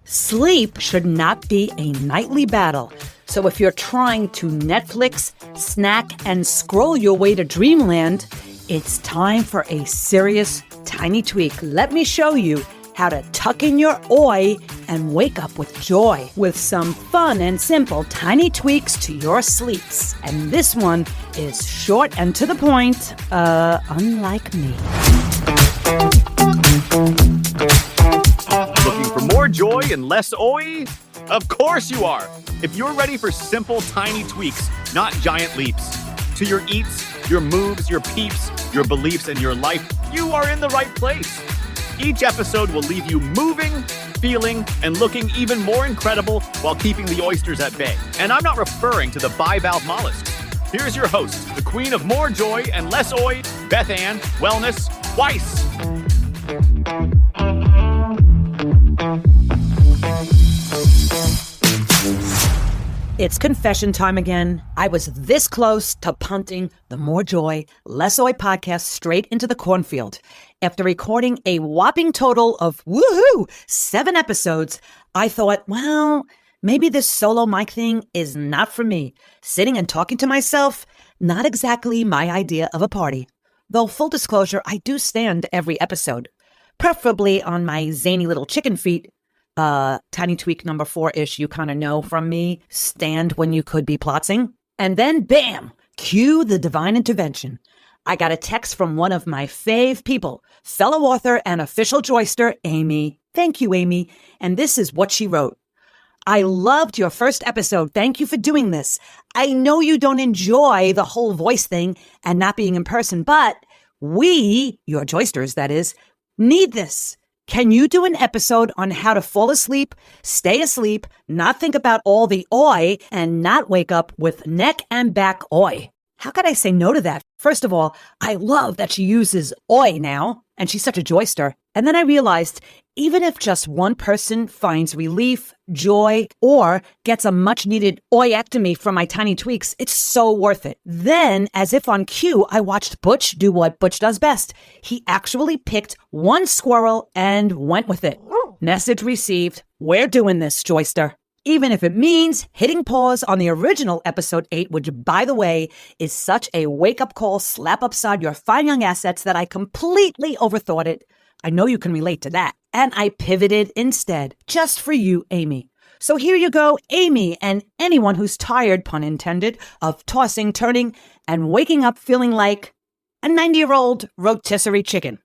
Sleep should not be a nightly battle. So if you're trying to Netflix, snack, and scroll your way to dreamland, it's time for a serious tiny tweak. Let me show you how to tuck in your oi and wake up with joy with some fun and simple tiny tweaks to your sleeps. And this one is short and to the point, unlike me. Looking for more joy and less oi? Of course you are! If you're ready for simple, tiny tweaks, not giant leaps, to your eats, your moves, your peeps, your beliefs, and your life, you are in the right place. Each episode will leave you moving, feeling, and looking even more incredible while keeping the oysters at bay. And I'm not referring to the bivalve mollusks. Here's your host, the queen of more joy and less oi, Bethanne Wellness Weiss. It's confession time again. I was this close to punting the More Joy, Less Oi podcast straight into the cornfield. After recording a whopping total of 7 episodes, I thought, well, maybe this solo mic thing is not for me. Sitting and talking to myself, not exactly my idea of a party. Though full disclosure, I do stand every episode, preferably on my zany little chicken feet. Tiny tweak number 4-ish, you kind of know from me, stand when you could be plotzing. And then, bam, cue the divine intervention. I got a text from one of my fave people, fellow author and official joyster, Amy. Thank you, Amy. And this is what she wrote. I loved your first episode. Thank you for doing this. I know you don't enjoy the whole voice thing and not being in person, but we, your joysters, that is, need this. Can you do an episode on how to fall asleep, stay asleep, not think about all the oi, and not wake up with neck and back oi? How could I say no to that? First of all, I love that she uses oi now, and she's such a joyster. And then I realized, even if just one person finds relief, joy, or gets a much-needed oi-ectomy from my tiny tweaks, it's so worth it. Then, as if on cue, I watched Butch do what Butch does best. He actually picked one squirrel and went with it. Message received. We're doing this, joyster. Even if it means hitting pause on the original episode 8, which, by the way, is such a wake-up call slap upside your fine young assets that I completely overthought it. I know you can relate to that. And I pivoted instead, just for you, Amy. So here you go, Amy, and anyone who's tired, pun intended, of tossing, turning, and waking up feeling like a 90-year-old rotisserie chicken.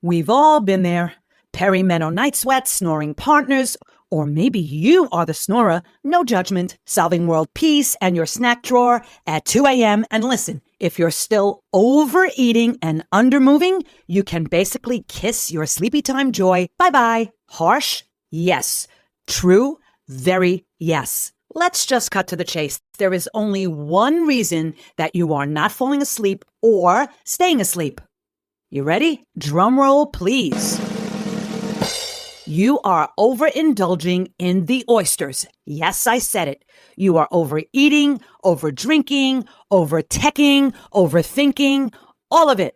We've all been there. Perimental night sweats, snoring partners, or maybe you are the snorer, no judgment, solving world peace and your snack drawer at 2 a.m. And listen, if you're still overeating and undermoving, you can basically kiss your sleepy time joy bye-bye. Harsh? Yes. True? Very yes. Let's just cut to the chase. There is only one reason that you are not falling asleep or staying asleep. You ready? Drum roll, please. You are overindulging in the oysters. Yes, I said it. You are overeating, overdrinking, overteching, overthinking, all of it.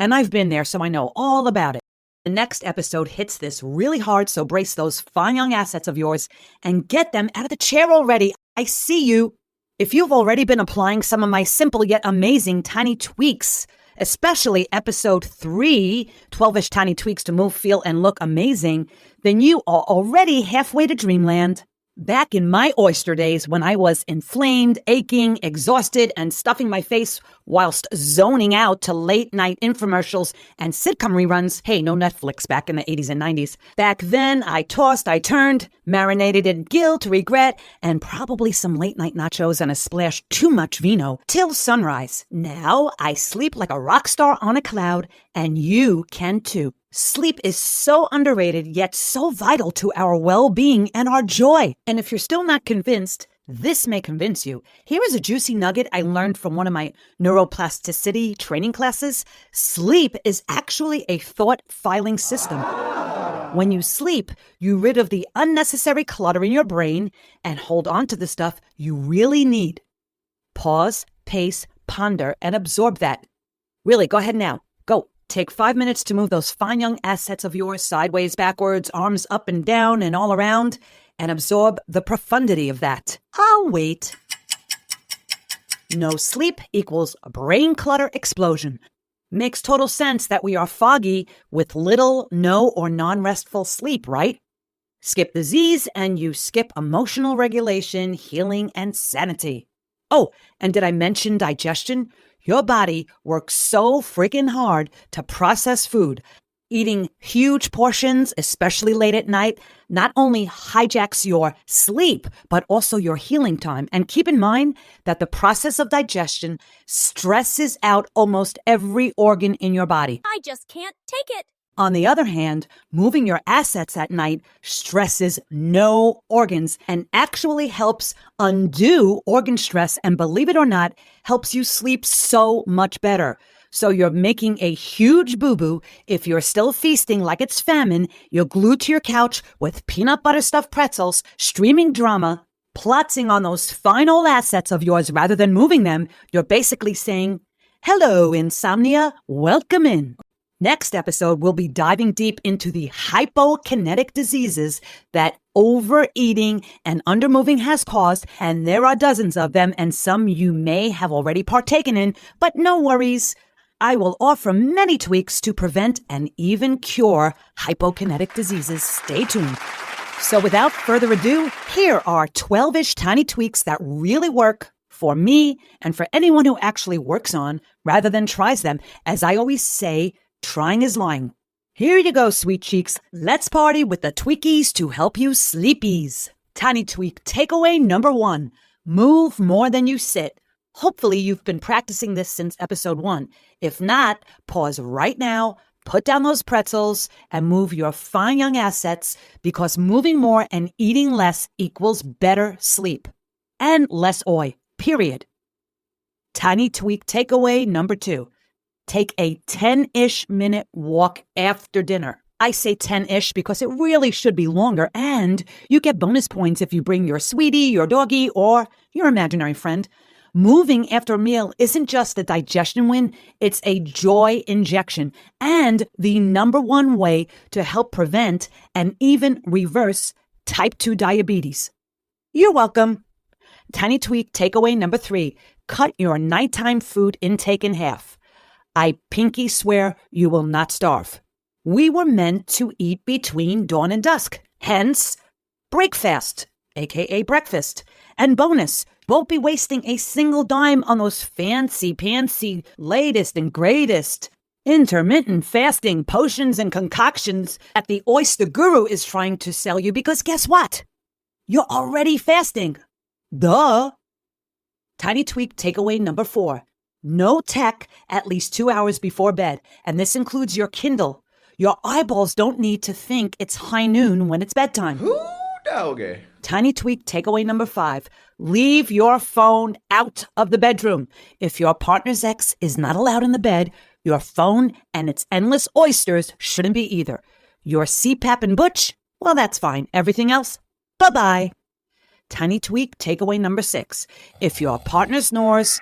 And I've been there, so I know all about it. The next episode hits this really hard, so brace those fine young assets of yours and get them out of the chair already. I see you. If you've already been applying some of my simple yet amazing tiny tweaks, especially episode 3, 12-ish tiny tweaks to move, feel, and look amazing, then you are already halfway to dreamland. Back in my oyster days when I was inflamed, aching, exhausted, and stuffing my face whilst zoning out to late-night infomercials and sitcom reruns. Hey, no Netflix back in the 80s and 90s. Back then, I tossed, I turned, marinated in guilt, regret, and probably some late-night nachos and a splash too much vino till sunrise. Now, I sleep like a rock star on a cloud, and you can too. Sleep is so underrated, yet so vital to our well-being and our joy. And if you're still not convinced, this may convince you. Here is a juicy nugget I learned from one of my neuroplasticity training classes. Sleep is actually a thought filing system. When you sleep, you rid of the unnecessary clutter in your brain and hold on to the stuff you really need. Pause, pace, ponder, and absorb that. Really, go ahead now. Go. Take 5 minutes to move those fine young assets of yours sideways, backwards, arms up and down and all around, and absorb the profundity of that. I'll wait. No sleep equals brain clutter explosion. Makes total sense that we are foggy with little, no, or non-restful sleep, right? Skip the Zzzs and you skip emotional regulation, healing, and sanity. Oh, and did I mention digestion? Your body works so freaking hard to process food. Eating huge portions, especially late at night, not only hijacks your sleep, but also your healing time. And keep in mind that the process of digestion stresses out almost every organ in your body. I just can't take it. On the other hand, moving your assets at night stresses no organs and actually helps undo organ stress, and believe it or not, helps you sleep so much better. So you're making a huge boo-boo if you're still feasting like it's famine, you're glued to your couch with peanut butter stuffed pretzels, streaming drama, plotting on those fine old assets of yours rather than moving them. You're basically saying, hello, insomnia, welcome in. Next episode, we'll be diving deep into the hypokinetic diseases that overeating and undermoving has caused, and there are dozens of them, and some you may have already partaken in, but no worries. I will offer many tweaks to prevent and even cure hypokinetic diseases. Stay tuned. So without further ado, here are 12-ish tiny tweaks that really work for me and for anyone who actually works on rather than tries them. As I always say, trying is lying. Here you go, sweet cheeks. Let's party with the tweakies to help you sleepies. Tiny tweak takeaway number 1. Move more than you sit. Hopefully you've been practicing this since episode 1. If not, pause right now, put down those pretzels, and move your fine young assets, because moving more and eating less equals better sleep. And less oi, period. Tiny tweak takeaway number 2. Take a 10-ish minute walk after dinner. I say 10-ish because it really should be longer, and you get bonus points if you bring your sweetie, your doggy, or your imaginary friend. Moving after a meal isn't just a digestion win, it's a joy injection and the number 1 way to help prevent and even reverse type 2 diabetes. You're welcome. Tiny tweak takeaway number 3. Cut your nighttime food intake in half. I pinky swear you will not starve. We were meant to eat between dawn and dusk, hence breakfast, aka breakfast. And bonus, won't be wasting a single dime on those fancy, latest and greatest intermittent fasting potions and concoctions that the oyster guru is trying to sell you, because guess what? You're already fasting. Duh. Tiny tweak takeaway number 4. No tech at least 2 hours before bed, and this includes your Kindle. Your eyeballs don't need to think it's high noon when it's bedtime. Ooh, doggy. Tiny tweak takeaway number 5. Leave your phone out of the bedroom. If your partner's ex is not allowed in the bed, your phone and its endless oysters shouldn't be either. Your CPAP and butch, well, that's fine. Everything else, bye-bye. Tiny tweak takeaway number 6. If your partner snores,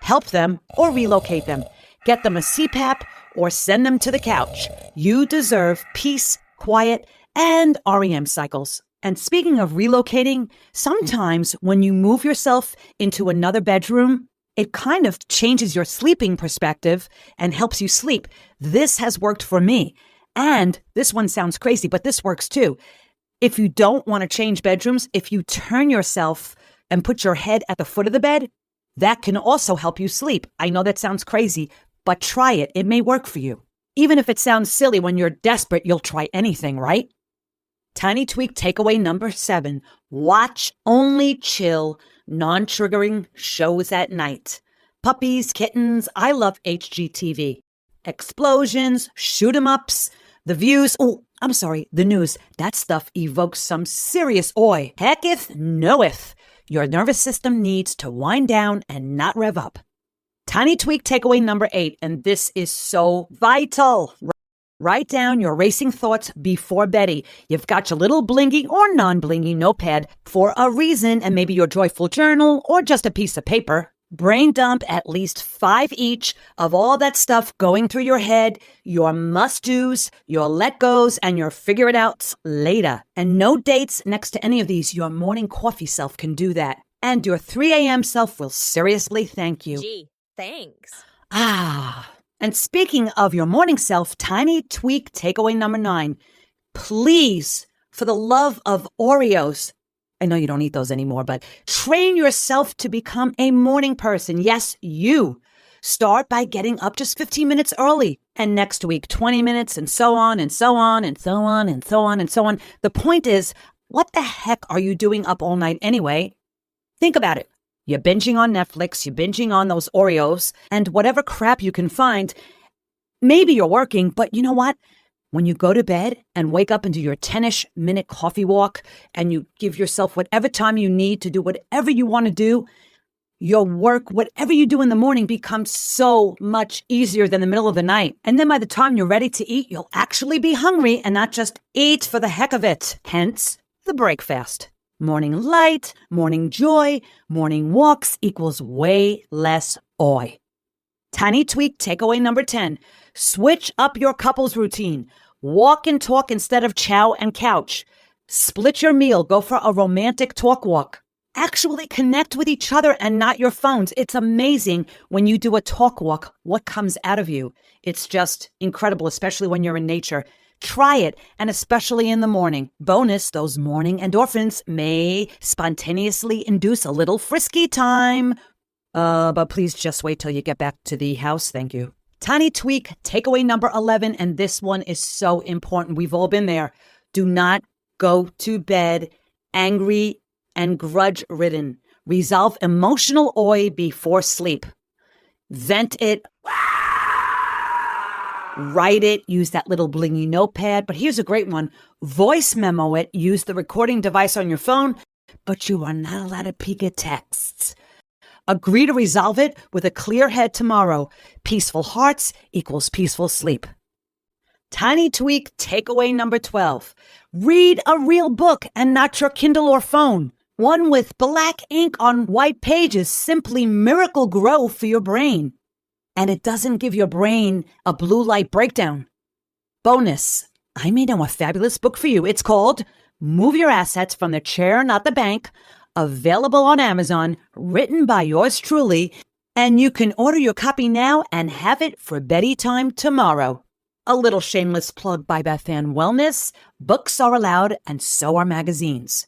help them or relocate them. Get them a CPAP or send them to the couch. You deserve peace, quiet, and REM cycles. And speaking of relocating, sometimes when you move yourself into another bedroom, it kind of changes your sleeping perspective and helps you sleep. This has worked for me. And this one sounds crazy, but this works too. If you don't want to change bedrooms, if you turn yourself and put your head at the foot of the bed, that can also help you sleep. I know that sounds crazy, but try it. It may work for you. Even if it sounds silly, when you're desperate, you'll try anything, right? Tiny tweak takeaway number 7. Watch only chill, non-triggering shows at night. Puppies, kittens, I love HGTV. Explosions, shoot 'em ups, the views. Oh, I'm sorry, the news. That stuff evokes some serious oi. Hecketh knoweth. Your nervous system needs to wind down and not rev up. Tiny tweak takeaway number 8, and this is so vital. Write down your racing thoughts before beddy. You've got your little blingy or non-blingy notepad for a reason, and maybe your joyful journal or just a piece of paper. Brain dump at least 5 each of all that stuff going through your head, your must-dos, your let-goes, and your figure-it-outs later. And no dates next to any of these. Your morning coffee self can do that. And your 3 a.m. self will seriously thank you. Gee, thanks. And speaking of your morning self, tiny tweak takeaway number 9. Please, for the love of Oreos, I know you don't eat those anymore, but train yourself to become a morning person. Yes, you. Start by getting up just 15 minutes early. And next week, 20 minutes, and so on, and so on, and so on, and so on, and so on. The point is, what the heck are you doing up all night anyway? Think about it. You're binging on Netflix, you're binging on those Oreos, and whatever crap you can find. Maybe you're working, but you know what? When you go to bed and wake up and do your 10-ish minute coffee walk and you give yourself whatever time you need to do whatever you want to do, your work, whatever you do in the morning becomes so much easier than the middle of the night. And then by the time you're ready to eat, you'll actually be hungry and not just eat for the heck of it. Hence, the break fast. Morning light, morning joy, morning walks equals way less oi. Tiny tweak takeaway number 10. Switch up your couples routine. Walk and talk instead of chow and couch. Split your meal. Go for a romantic talk walk. Actually connect with each other and not your phones. It's amazing when you do a talk walk, what comes out of you. It's just incredible, especially when you're in nature. Try it, and especially in the morning. Bonus, those morning endorphins may spontaneously induce a little frisky time. But please just wait till you get back to the house. Thank you. Tiny tweak, takeaway number 11, and this one is so important. We've all been there. Do not go to bed angry and grudge-ridden. Resolve emotional oi before sleep. Vent it. Write it. Use that little blingy notepad. But here's a great one. Voice memo it. Use the recording device on your phone, but you are not allowed to peek at texts. Agree to resolve it with a clear head tomorrow. Peaceful hearts equals peaceful sleep. Tiny tweak takeaway number 12. Read a real book and not your Kindle or phone. One with black ink on white pages simply miracle grow for your brain. And it doesn't give your brain a blue light breakdown. Bonus, I may know a fabulous book for you. It's called Move Your Assets from the Chair, Not the Bank. Available on Amazon, written by yours truly, and you can order your copy now and have it for bedtime tomorrow. A little shameless plug by Bethanne Wellness. Books are allowed, and so are magazines.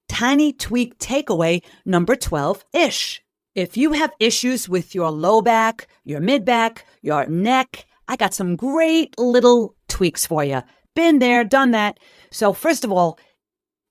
Tiny tweak takeaway number 12-ish. If you have issues with your low back, your mid back, your neck, I got some great little tweaks for you. Been there, done that. So first of all,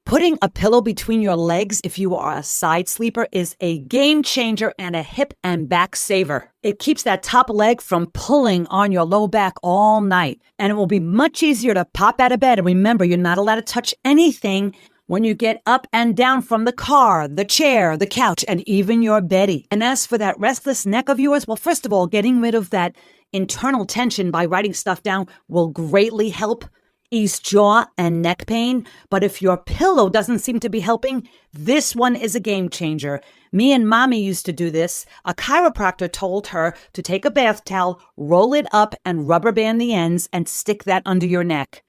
putting a pillow between your legs if you are a side sleeper is a game changer and a hip and back saver. It keeps that top leg from pulling on your low back all night. And it will be much easier to pop out of bed. And remember, you're not allowed to touch anything when you get up and down from the car, the chair, the couch, and even your beddie. And as for that restless neck of yours, well, first of all, getting rid of that internal tension by writing stuff down will greatly help ease jaw and neck pain. But if your pillow doesn't seem to be helping, this one is a game changer. Me and Mommy used to do this. A chiropractor told her to take a bath towel, roll it up, and rubber band the ends and stick that under your neck.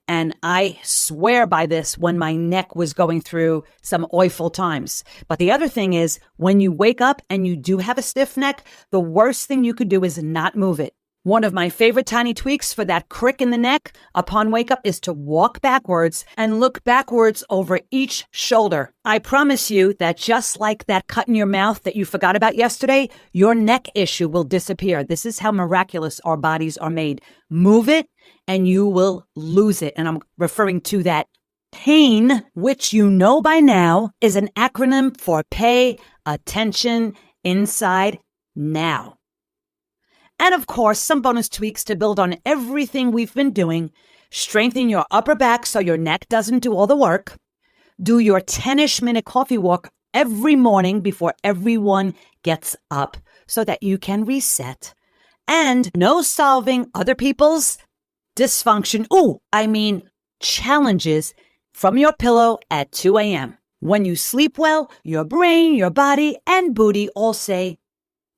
And I swear by this when my neck was going through some awful times. But the other thing is, when you wake up and you do have a stiff neck, the worst thing you could do is not move it. One of my favorite tiny tweaks for that crick in the neck upon wake up is to walk backwards and look backwards over each shoulder. I promise you that just like that cut in your mouth that you forgot about yesterday, your neck issue will disappear. This is how miraculous our bodies are made. Move it and you will lose it. And I'm referring to that PAIN, which you know by now is an acronym for Pay Attention Inside Now. And of course, some bonus tweaks to build on everything we've been doing. Strengthen your upper back so your neck doesn't do all the work. Do your 10-ish minute coffee walk every morning before everyone gets up so that you can reset. And no solving other people's dysfunction. Challenges from your pillow at 2 a.m. When you sleep well, your brain, your body, and booty all say,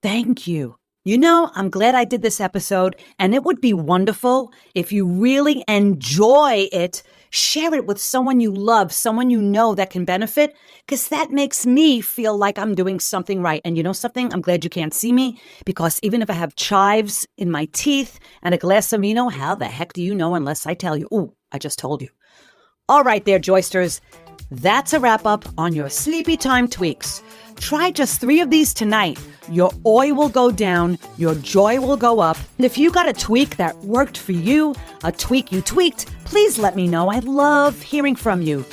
Thank you. You know, I'm glad I did this episode, and it would be wonderful if you really enjoy it. Share it with someone you love, someone you know that can benefit, because that makes me feel like I'm doing something right. And you know something? I'm glad you can't see me, because even if I have chives in my teeth and a glass of vino, how the heck do you know unless I tell you? Ooh, I just told you. All right there, Joysters. That's a wrap up on your sleepy time tweaks. Try just 3 of these tonight. Your oi will go down, your joy will go up. And if you got a tweak that worked for you, a tweak you tweaked, please let me know. I love hearing from you.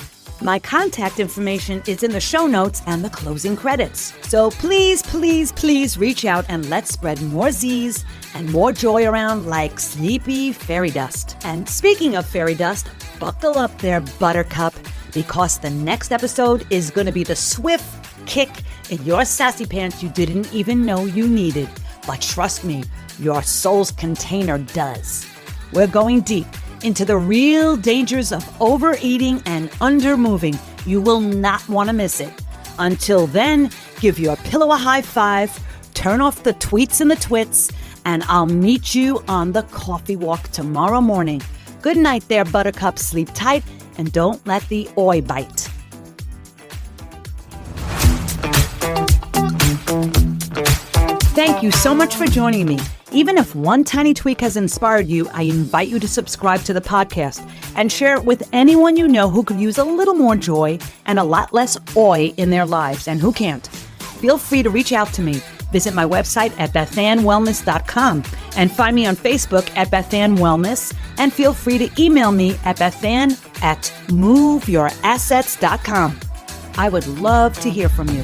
My contact information is in the show notes and the closing credits. So please, please, please reach out and let's spread more Zzzs and more joy around like sleepy fairy dust. And speaking of fairy dust, buckle up there, Buttercup, because the next episode is going to be the swift kick in your sassy pants you didn't even know you needed. But trust me, your soul's container does. We're going deep into the real dangers of overeating and undermoving. You will not want to miss it. Until then, give your pillow a high five, turn off the tweets and the twits, and I'll meet you on the coffee walk tomorrow morning. Good night there, Buttercup. Sleep tight and don't let the oi bite. Thank you so much for joining me. Even if one tiny tweak has inspired you, I invite you to subscribe to the podcast and share it with anyone you know who could use a little more joy and a lot less oi in their lives, and who can't. Feel free to reach out to me. Visit my website at BethannWellness.com and find me on Facebook at Bethanne Wellness, and feel free to email me at Bethanne@moveyourassets.com. I would love to hear from you.